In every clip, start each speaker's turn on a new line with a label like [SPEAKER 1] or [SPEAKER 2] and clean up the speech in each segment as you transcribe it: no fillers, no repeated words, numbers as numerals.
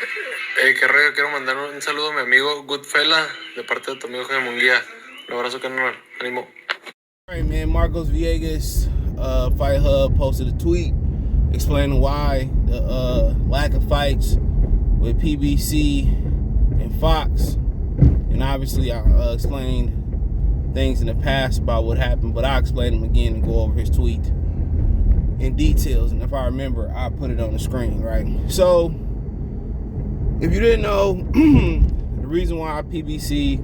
[SPEAKER 1] Qué rollo, quiero mandar un saludo a mi amigo Goodfella de parte de tu amigo Jaime Munguía. Un abrazo, carnal. Ánimo.
[SPEAKER 2] All right, man. Marcos Villegas, Fight Hub, posted a tweet explaining why the lack of fights with PBC and Fox. And obviously, I explained things in the past about what happened, but I'll explain them again and go over his tweet in details. And if I remember, I'll put it on the screen, right? So, if you didn't know, the reason why PBC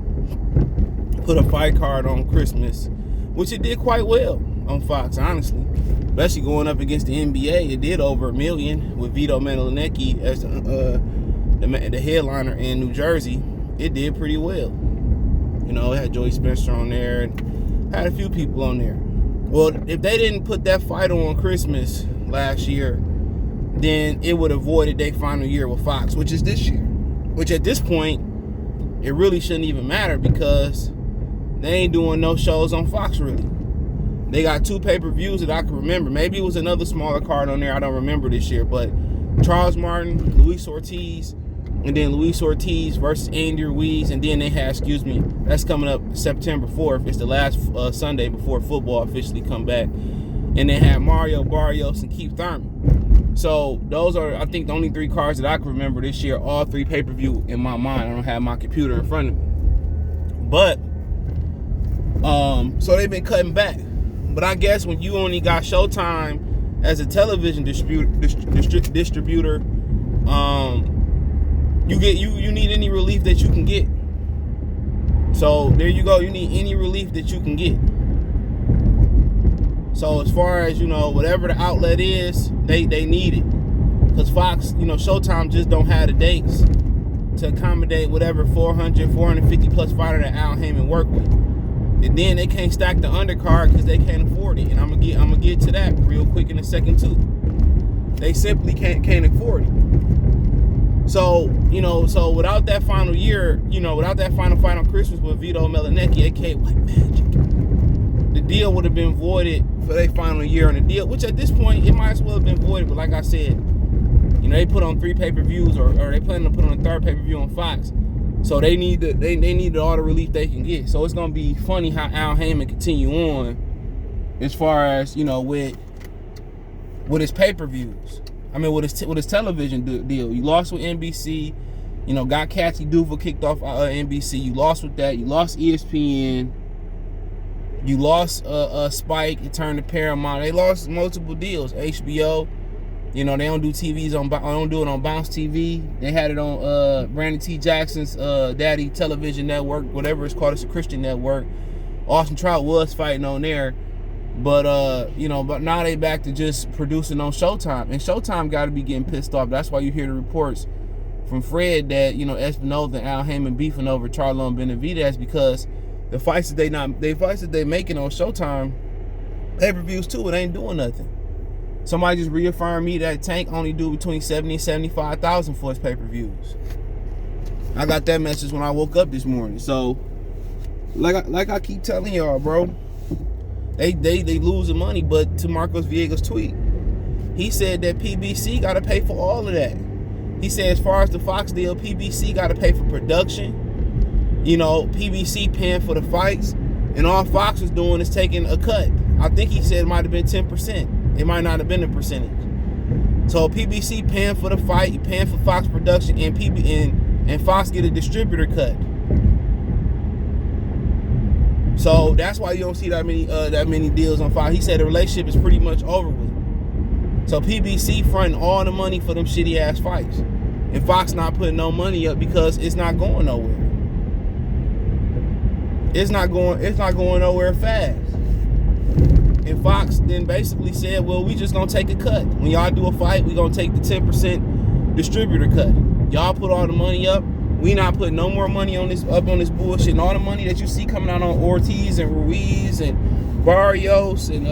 [SPEAKER 2] put a fight card on Christmas, which it did quite well on Fox, honestly, especially going up against the NBA, it did over $1 million with Vito Melanecki as the headliner in New Jersey. It did pretty well. You know, it had Joey Spencer on there and had a few people on there. Well, if they didn't put that fight on Christmas last year, then it would have avoided their final year with Fox, which is this year. Which at this point, it really shouldn't even matter because they ain't doing no shows on Fox, really. They got 2 pay-per-views that I can remember. Maybe it was another smaller card on there. I don't remember this year. But Charles Martin, Luis Ortiz, and then Luis Ortiz versus Andy Ruiz. And then they had, that's coming up September 4th. It's the last Sunday before football officially come back. And they had Mario Barrios and Keith Thurman. So those are, I think, the only 3 cards that I can remember this year. All 3 pay-per-view in my mind. I don't have my computer in front of me. But so they've been cutting back. But I guess when you only got Showtime as a television distributor, you need any relief that you can get. So there you go. You need any relief that you can get. So as far as, whatever the outlet is, they need it. Because Fox, Showtime just don't have the dates to accommodate whatever 450 plus fighter that Al Heyman work with. And then they can't stack the undercard because they can't afford it. And I'm gonna get to that real quick in a second too. They simply can't afford it. So, so without that final year, without that final fight on Christmas with Vito Melanecki, aka White Magic, the deal would have been voided for their final year on the deal, which at this point it might as well have been voided. But like I said, they put on 3 pay-per-views, or they plan to put on a 3rd pay-per-view on Fox. So they needed all the relief they can get. So it's gonna be funny how Al Heyman continue on as far as with his pay-per-views. I mean with his television deal. You lost with NBC, got Cassie Duval kicked off NBC. You lost with that. You lost ESPN. You lost Spike. It turned to Paramount. They lost multiple deals. HBO. They don't do TVs don't do it on Bounce TV. They had it on Brandon T. Jackson's Daddy Television Network, whatever it's called. It's a Christian network. Austin Trout was fighting on there, but but now they back to just producing on Showtime, and Showtime got to be getting pissed off. That's why you hear the reports from Fred that Espinoza and Al Heyman beefing over Charlo and Benavidez, because the fights that they making on Showtime pay-per-views too, it ain't doing nothing. Somebody just reaffirmed me that Tank only do between 70 and 75,000 for his pay-per-views. I got that message when I woke up this morning. So, like I keep telling y'all, bro, they losing money. But to Marcos Villegas' tweet, he said that PBC got to pay for all of that. He said as far as the Fox deal, PBC got to pay for production. PBC paying for the fights, and all Fox is doing is taking a cut. I think he said it might have been 10%. It might not have been a percentage. So PBC paying for the fight, paying for Fox production, and Fox get a distributor cut. So that's why you don't see that many deals on Fox. He said the relationship is pretty much over with. So PBC fronting all the money for them shitty ass fights, and Fox not putting no money up because it's not going nowhere. It's not going nowhere fast. And Fox then basically said, well, we just gonna take a cut. When y'all do a fight, we gonna take the 10% distributor cut. Y'all put all the money up. We not putting no more money on this bullshit. And all the money that you see coming out on Ortiz and Ruiz and Barrios and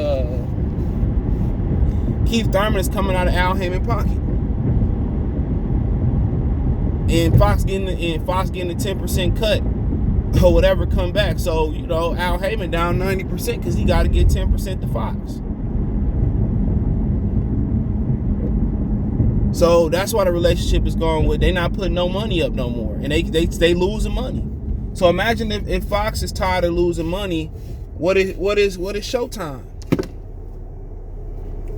[SPEAKER 2] Keith Thurman is coming out of Al Heyman pocket. And Fox getting the 10% cut or whatever come back. So, Al Heyman down 90% because he got to get 10% to Fox. So that's why the relationship is going with they not putting no money up no more, and they losing money. So imagine if Fox is tired of losing money, what is Showtime?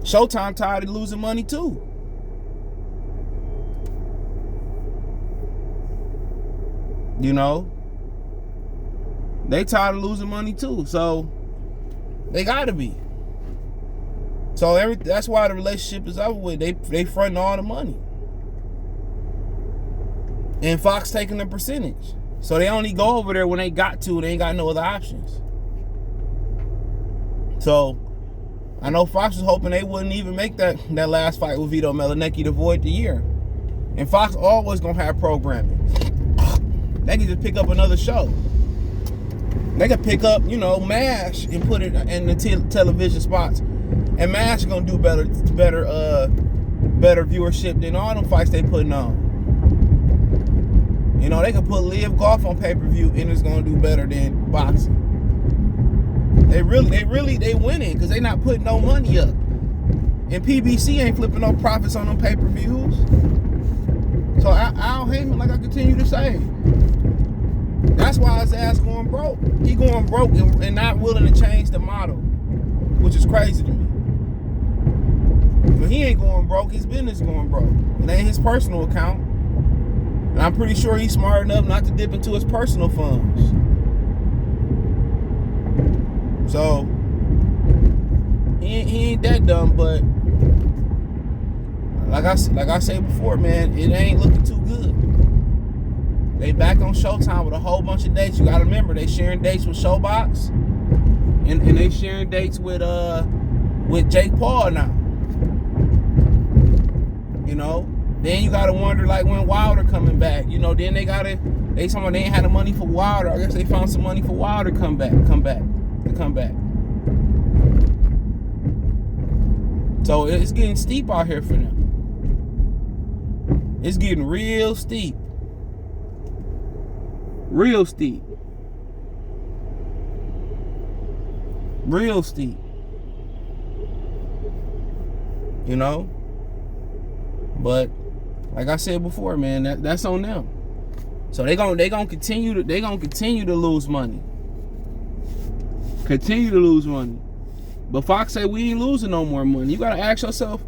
[SPEAKER 2] Showtime tired of losing money too. You know, they tired of losing money too. So they gotta be. So that's why the relationship is over with. They fronting all the money, and Fox taking the percentage. So they only go over there when they got to. They ain't got no other options. So I know Fox was hoping they wouldn't even make that last fight with Vito Melanecki to void the year. And Fox always gonna have programming. They can just pick up another show. They can pick up, MASH and put it in the television spots. And MASH gonna do better viewership than all them fights they putting on. They can put Live Golf on pay-per-view and it's gonna do better than boxing. They winning because they not putting no money up. And PBC ain't flipping no profits on them pay-per-views. So Al Heyman, like I continue to say, that's why his ass going broke. He going broke and not willing to change the model, which is crazy to me. But he ain't going broke, his business going broke. It ain't his personal account. And I'm pretty sure he's smart enough not to dip into his personal funds. So he ain't that dumb, but like I said before, man, it ain't looking too good. They back on Showtime with a whole bunch of dates. You gotta remember, they sharing dates with Showbox, and they sharing dates with Jake Paul now. Then you gotta wonder like when Wilder coming back. Then they talking about they ain't had the money for Wilder. I guess they found some money for Wilder to come back. So it's getting steep out here for them. It's getting real steep. Real steep. Real steep. But like I said before, man, that's on them. So they gonna continue to lose money. Continue to lose money. But Fox say we ain't losing no more money. You gotta ask yourself,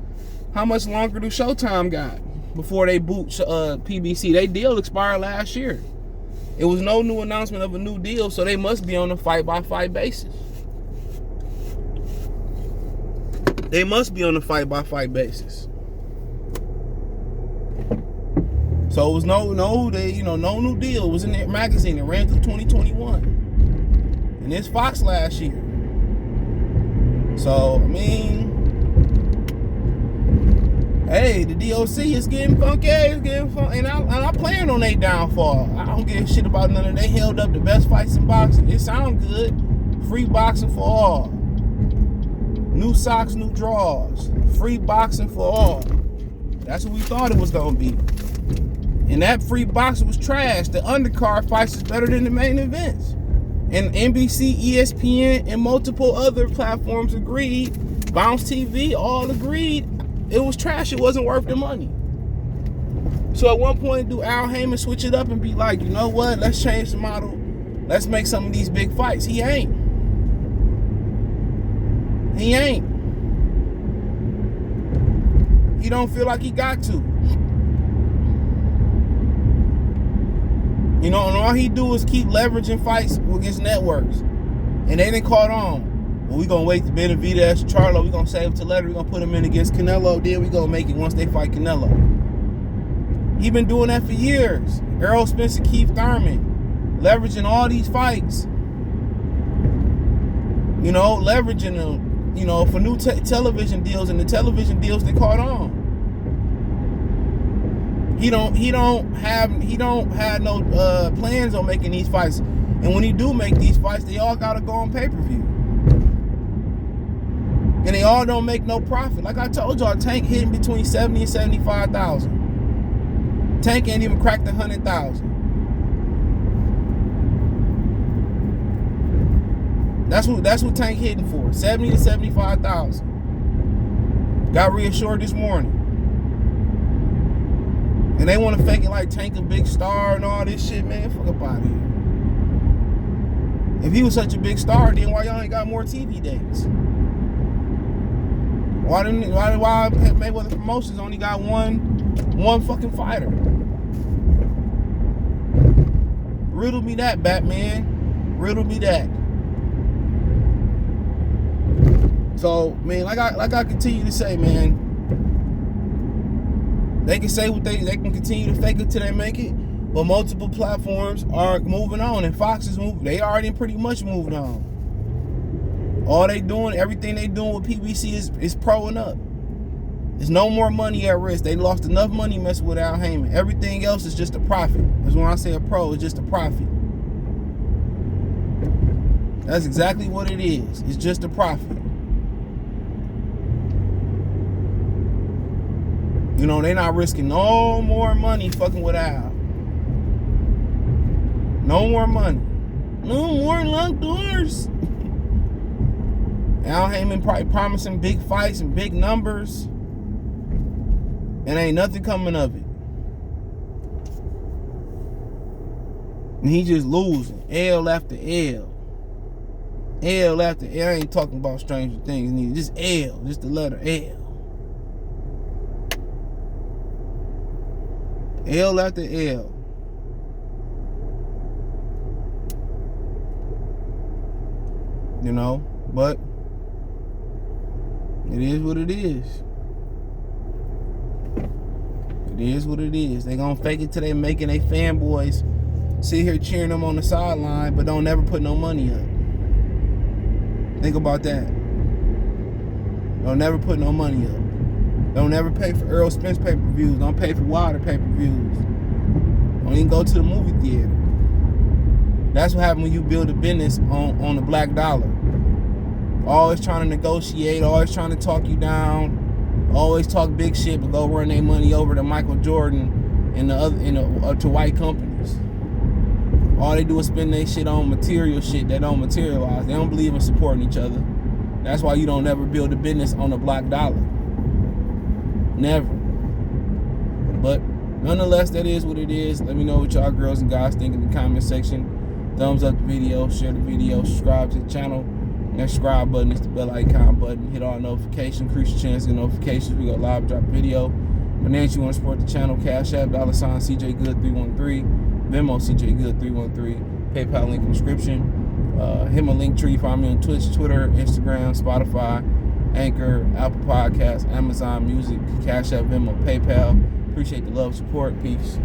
[SPEAKER 2] how much longer do Showtime got before they boot PBC? They deal expired last year. It was no new announcement of a new deal, so they must be on a fight-by-fight basis. They must be on a fight-by-fight basis. So it was no new deal. It was in the magazine. It ran through 2021. And it's Fox last year. So, hey, the DOC is getting funky. And I plan on their downfall. I don't give a shit about none of it. They held up the best fights in boxing. It sounds good. Free boxing for all. New socks, new draws. Free boxing for all. That's what we thought it was going to be. And that free boxing was trash. The undercard fights is better than the main events. And NBC, ESPN, and multiple other platforms agreed. Bounce TV all agreed. It was trash. It wasn't worth the money. So at one point, do Al Heyman switch it up and be like, you know what? Let's change the model. Let's make some of these big fights. He ain't. He don't feel like he got to. And all he do is keep leveraging fights against networks. And they didn't caught on. Well, we gonna wait to Benavidez, Charlo, we gonna save to later, we gonna put him in against Canelo, then we gonna make it once they fight Canelo. He been doing that for years. Errol Spence and Keith Thurman, leveraging all these fights. Leveraging them, for new television deals, and the television deals they caught on. He don't have no plans on making these fights. And when he do make these fights, they all gotta go on pay-per-view. And they all don't make no profit. Like I told y'all, Tank hitting between 70 and 75,000. Tank ain't even cracked 100,000. That's what Tank hitting for. 70 to 75,000. Got reassured this morning. And they want to fake it like Tank a big star and all this shit, man. Fuck up out of here. If he was such a big star, then why y'all ain't got more TV dates? Why Mayweather Promotions only got one fucking fighter? Riddle me that, Batman. Riddle me that. So, man, like I continue to say, man, they can say what they can continue to fake it till they make it, but multiple platforms are moving on, and Fox is moving. They already pretty much moved on. All they doing, everything they doing with PBC is proing up. There's no more money at risk. They lost enough money messing with Al Heyman. Everything else is just a profit. That's when I say a pro, it's just a profit. That's exactly what it is. It's just a profit. You know, they not risking no more money fucking with Al. No more money. No more locked doors. Al Heyman probably promising big fights and big numbers. And ain't nothing coming of it. And he just losing. L after L. L after L. I ain't talking about Stranger Things neither. Just L. Just the letter L. L after L. You know, but it is what it is. It is what it is. They gonna fake it till they making they fanboys sit here cheering them on the sideline, but don't never put no money up. Think about that. Don't never put no money up. Don't never pay for Earl Spence pay-per-views. Don't pay for Wilder pay-per-views. Don't even go to the movie theater. That's what happens when you build a business on the black dollar. Always trying to negotiate, always trying to talk you down, always talk big shit, but go run their money over to Michael Jordan and to white companies. All they do is spend their shit on material shit that don't materialize. They don't believe in supporting each other. That's why you don't ever build a business on the black dollar. Never. But nonetheless, that is what it is. Let me know what y'all girls and guys think in the comment section. Thumbs up the video, share the video, subscribe to the channel. That subscribe button is the bell icon button. Hit all notifications, increase your chance to get notifications. We go live, drop a video. Financially, you want to support the channel, Cash App, $sign CJ Good 313, Venmo CJ Good 313, PayPal link in the description. Hit my link tree, find me on Twitch, Twitter, Instagram, Spotify, Anchor, Apple Podcasts, Amazon Music, Cash App, Venmo, PayPal. Appreciate the love, support. Peace.